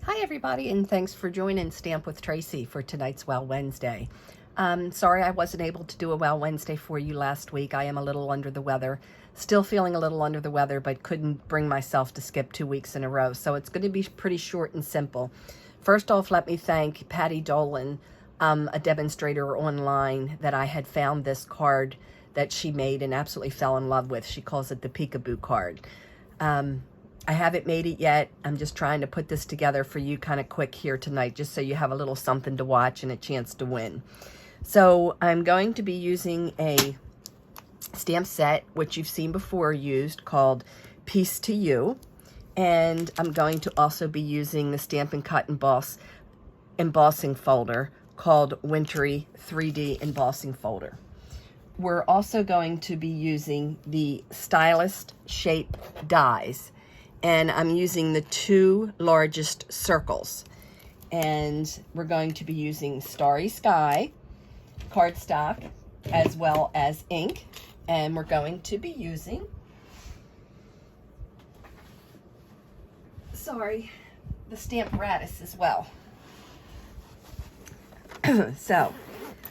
Hi everybody, and thanks for joining Stamp with Tracy for tonight's Well Wednesday. Sorry I wasn't able to do a Well Wednesday for you last week. I am a little under the weather. Still feeling a little under the weather, but couldn't bring myself to skip 2 weeks in a row. So it's going to be pretty short and simple. First off, let me thank Patty Dolan, a demonstrator online, that I had found this card that she made and absolutely fell in love with. She calls it the Peekaboo card. I haven't made it yet. I'm just trying to put this together for you kind of quick here tonight, just so you have a little something to watch and a chance to win. So I'm going to be using a stamp set, which you've seen before used, called Piece to You. And I'm going to also be using the Stampin' Cut Emboss embossing folder called Wintery 3D embossing folder. We're also going to be using the Stylist Shape dies. And I'm using the 2 largest circles. And we're going to be using Starry Sky cardstock as well as ink. And we're going to be using, the Stamparatus as well. So,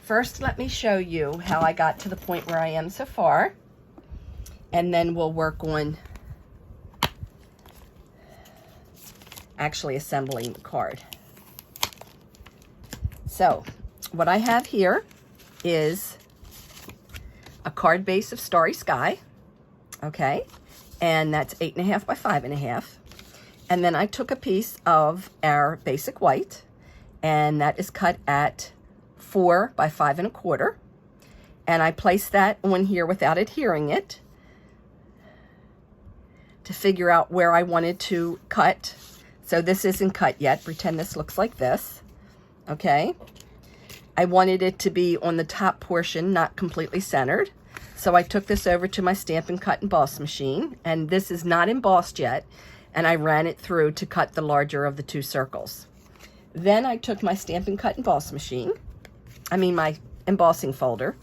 first let me show you how I got to the point where I am so far. And then we'll work on actually assembling the card. So what I have here is a card base of Starry Sky, okay, and that's 8.5 by 5.5. And then I took a piece of our basic white, and that is cut at 4 by 5.25, and I placed that on here without adhering it to figure out where I wanted to cut. So this isn't cut yet. Pretend this looks like this, okay? I wanted it to be on the top portion, not completely centered. So I took this over to my Stampin' Cut Emboss machine, and this is not embossed yet, and I ran it through to cut the larger of the 2 circles. Then I took my Stampin' Cut Emboss machine, my embossing folder,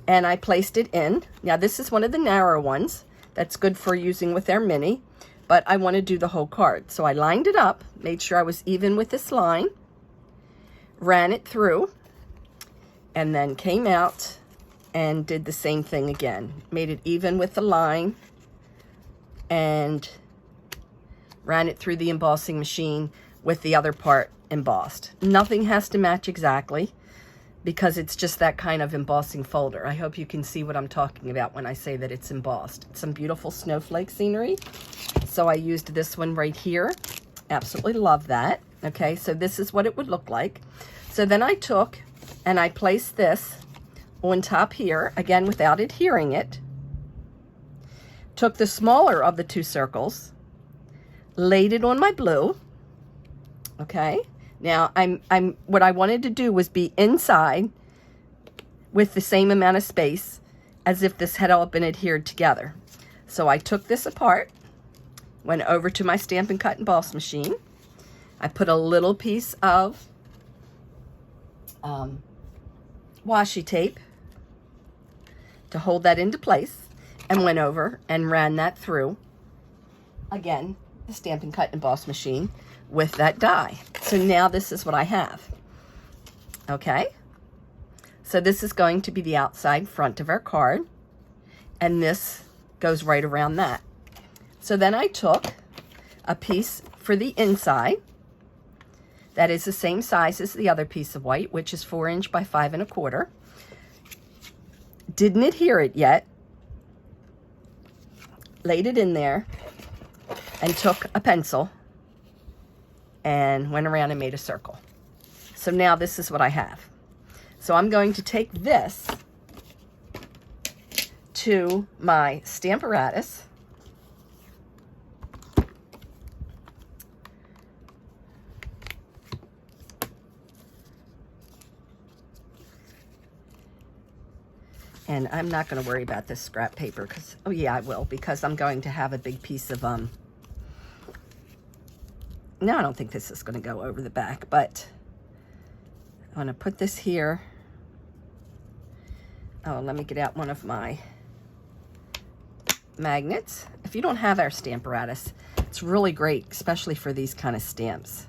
and I placed it in. Now this is one of the narrow ones that's good for using with our mini, but I want to do the whole card. So I lined it up, made sure I was even with this line, ran it through, and then came out and did the same thing again. Made it even with the line and ran it through the embossing machine with the other part embossed. Nothing has to match exactly because it's just that kind of embossing folder. I hope you can see what I'm talking about when I say that it's embossed. It's some beautiful snowflake scenery. So I used this one right here. Absolutely love that. Okay, so this is what it would look like. So then I took and I placed this on top here, again without adhering it. Took the smaller of the 2 circles, laid it on my blue. Okay, now what I wanted to do was be inside with the same amount of space as if this had all been adhered together. So I took this apart, went over to my Stampin' Cut Emboss machine. I put a little piece of washi tape to hold that into place, and went over and ran that through, again, the Stampin' Cut Emboss machine with that die. So now this is what I have. Okay, so this is going to be the outside front of our card, and this goes right around that. So then I took a piece for the inside that is the same size as the other piece of white, which is 4 inch by 5.25. Didn't adhere it yet. Laid it in there and took a pencil and went around and made a circle. So now this is what I have. So I'm going to take this to my Stamparatus. And I'm not going to worry about this scrap paper because, oh yeah, I will, because I'm going to have a big piece of, no, I don't think this is going to go over the back, but I'm going to put this here. Oh, let me get out one of my magnets. If you don't have our Stamparatus, it's really great, especially for these kind of stamps.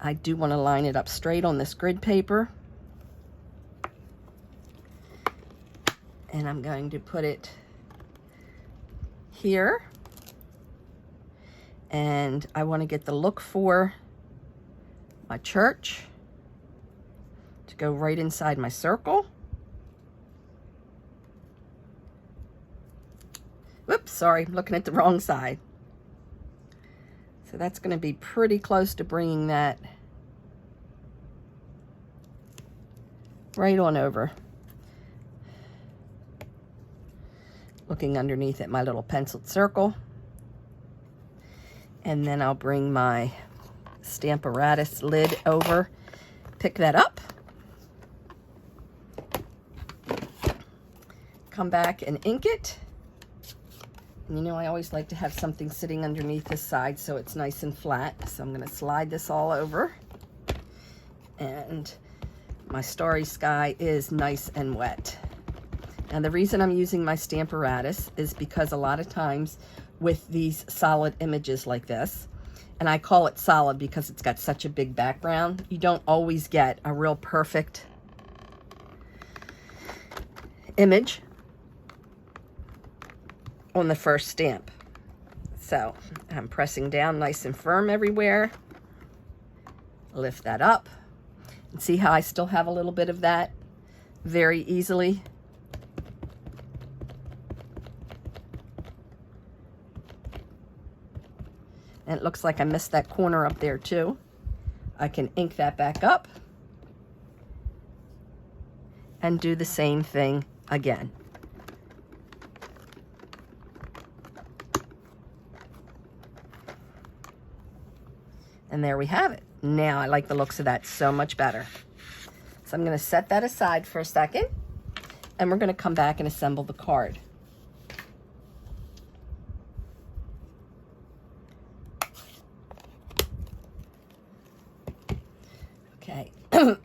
I do want to line it up straight on this grid paper. And I'm going to put it here. And I want to get the look for my church to go right inside my circle. Whoops, sorry, I'm looking at the wrong side. So that's going to be pretty close to bringing that right on over. Looking underneath at my little penciled circle. And then I'll bring my Stamparatus lid over, pick that up, come back and ink it. And you know, I always like to have something sitting underneath this side so it's nice and flat. So I'm going to slide this all over. And my starry sky is nice and wet. Now the reason I'm using my Stamparatus is because a lot of times with these solid images like this, and I call it solid because it's got such a big background, you don't always get a real perfect image on the first stamp. So I'm pressing down nice and firm everywhere. Lift that up. And see how I still have a little bit of that very easily. And it looks like I missed that corner up there too. I can ink that back up and do the same thing again. And there we have it. Now I like the looks of that so much better. So I'm going to set that aside for a second, and we're going to come back and assemble the card. Okay,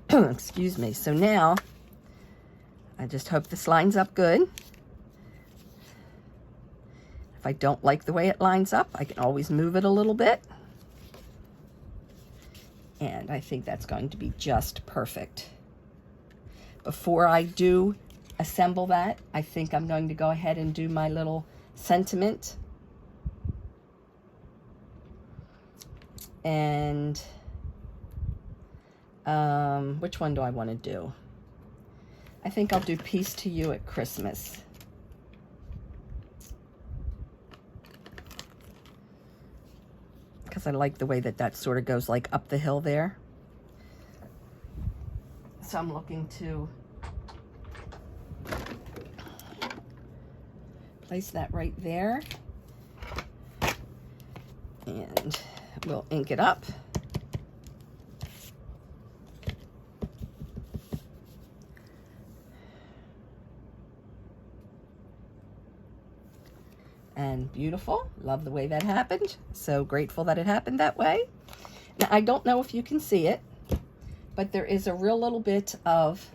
excuse me. So now, I just hope this lines up good. If I don't like the way it lines up, I can always move it a little bit. And I think that's going to be just perfect. Before I do assemble that, I think I'm going to go ahead and do my little sentiment. And which one do I want to do? I think I'll do Peace to You at Christmas. Because I like the way that that sort of goes like up the hill there. So I'm looking to place that right there. And we'll ink it up. And beautiful. Love the way that happened. So grateful that it happened that way. Now, I don't know if you can see it, but there is a real little bit of,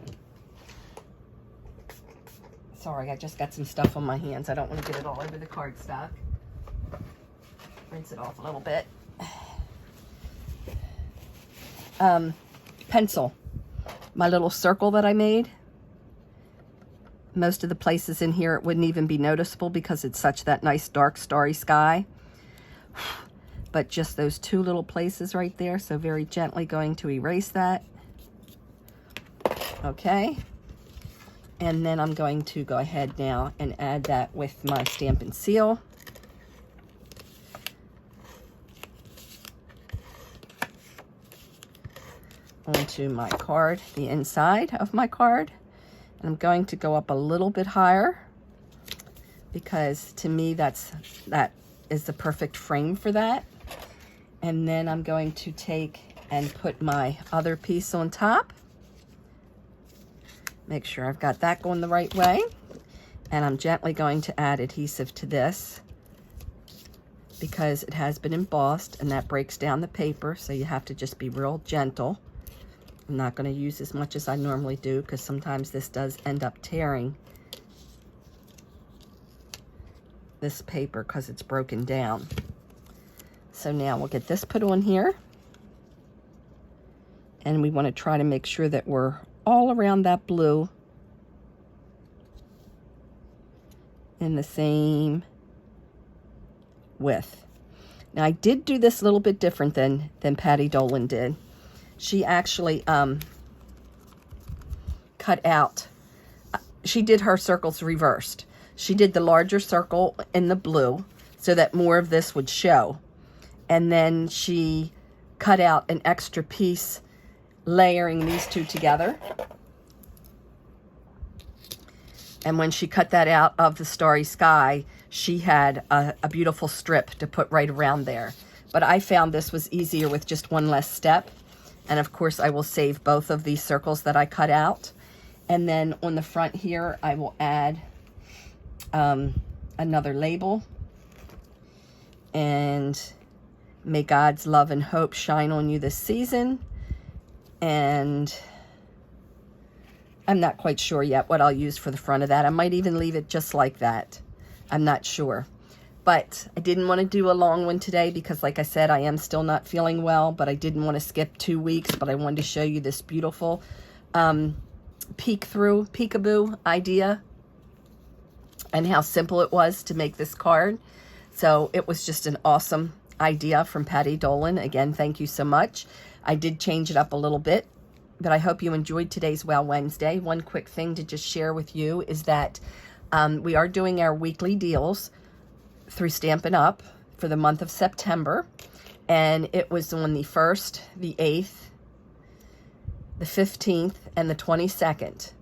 sorry, I just got some stuff on my hands. I don't want to get it all over the cardstock. Rinse it off a little bit. Pencil. My little circle that I made. Most of the places in here it wouldn't even be noticeable because it's such that nice dark starry sky. But just those two little places right there, so very gently going to erase that. Okay. And then I'm going to go ahead now and add that with my Stampin' Seal. Onto my card, the inside of my card. And I'm going to go up a little bit higher because to me that is the perfect frame for that. And then I'm going to take and put my other piece on top. Make sure I've got that going the right way. And I'm gently going to add adhesive to this because it has been embossed and that breaks down the paper, so you have to just be real gentle. I'm not going to use as much as I normally do because sometimes this does end up tearing this paper because it's broken down. So now we'll get this put on here. And we want to try to make sure that we're all around that blue in the same width. Now I did do this a little bit different than Patty Dolan did. She actually cut out, she did her circles reversed. She did the larger circle in the blue so that more of this would show. And then she cut out an extra piece layering these two together. And when she cut that out of the starry sky, she had a beautiful strip to put right around there. But I found this was easier with just one less step. And of course, I will save both of these circles that I cut out. And then on the front here, I will add another label. And may God's love and hope shine on you this season. And I'm not quite sure yet what I'll use for the front of that. I might even leave it just like that. I'm not sure. But I didn't want to do a long one today because, like I said, I am still not feeling well, but I didn't want to skip 2 weeks, but I wanted to show you this beautiful peekaboo idea and how simple it was to make this card. So it was just an awesome idea from Patty Dolan. Again, thank you so much. I did change it up a little bit, but I hope you enjoyed today's Wow Wednesday. One quick thing to just share with you is that we are doing our weekly deals through Stampin' Up! For the month of September. And it was on the 1st, the 8th, the 15th, and the 22nd.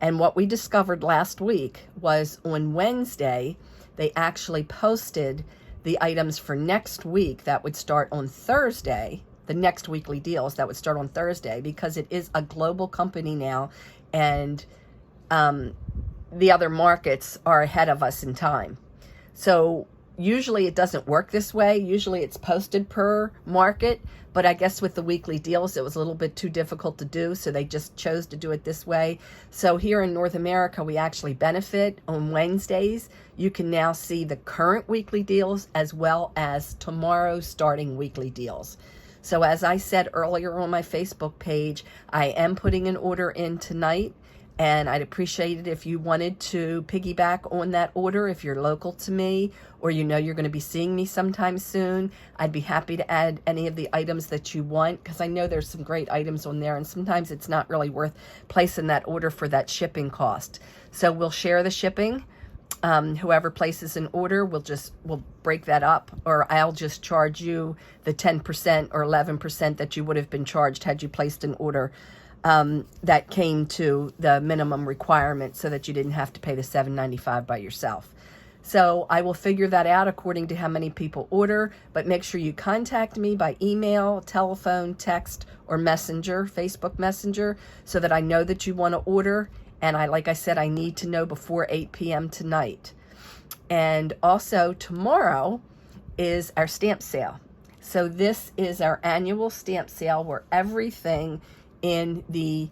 And what we discovered last week was on Wednesday, they actually posted the items for next week that would start on Thursday, the next weekly deals that would start on Thursday, because it is a global company now, and the other markets are ahead of us in time. So usually it doesn't work this way. Usually it's posted per market, but I guess with the weekly deals, it was a little bit too difficult to do, so they just chose to do it this way. So here in North America, we actually benefit on Wednesdays. You can now see the current weekly deals as well as tomorrow's starting weekly deals. So as I said earlier on my Facebook page, I am putting an order in tonight, and I'd appreciate it if you wanted to piggyback on that order. If you're local to me or you know you're going to be seeing me sometime soon, I'd be happy to add any of the items that you want, because I know there's some great items on there, and sometimes it's not really worth placing that order for that shipping cost. So we'll share the shipping. Whoever places an order, we'll break that up, or I'll just charge you the 10% or 11% that you would have been charged had you placed an order that came to the minimum requirement, so that you didn't have to pay the $7.95 by yourself. So I will figure that out according to how many people order, but make sure you contact me by email, telephone, text, or messenger, Facebook Messenger, so that I know that you want to order. And like I said, I need to know before 8 p.m. tonight. And also tomorrow is our stamp sale. So this is our annual stamp sale where everything in the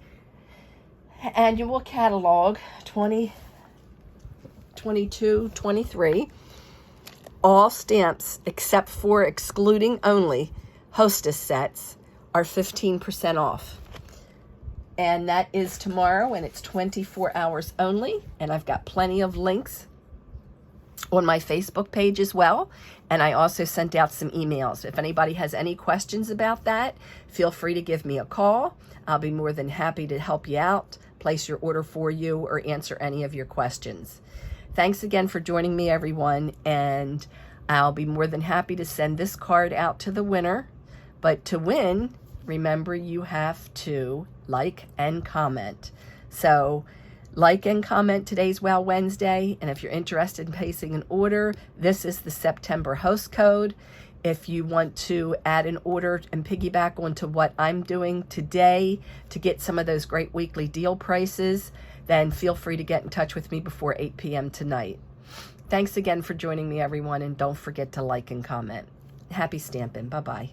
annual catalog 2022-23, all stamps except for excluding only hostess sets are 15% off. And that is tomorrow, and it's 24 hours only. And I've got plenty of links on my Facebook page as well. And I also sent out some emails. If anybody has any questions about that, feel free to give me a call. I'll be more than happy to help you out, place your order for you, or answer any of your questions. Thanks again for joining me, everyone. And I'll be more than happy to send this card out to the winner. But to win, remember, you have to like and comment. So like and comment today's Wow Wednesday. And if you're interested in placing an order, this is the September host code. If you want to add an order and piggyback onto what I'm doing today to get some of those great weekly deal prices, then feel free to get in touch with me before 8 p.m. tonight. Thanks again for joining me, everyone, and don't forget to like and comment. Happy stamping. Bye-bye.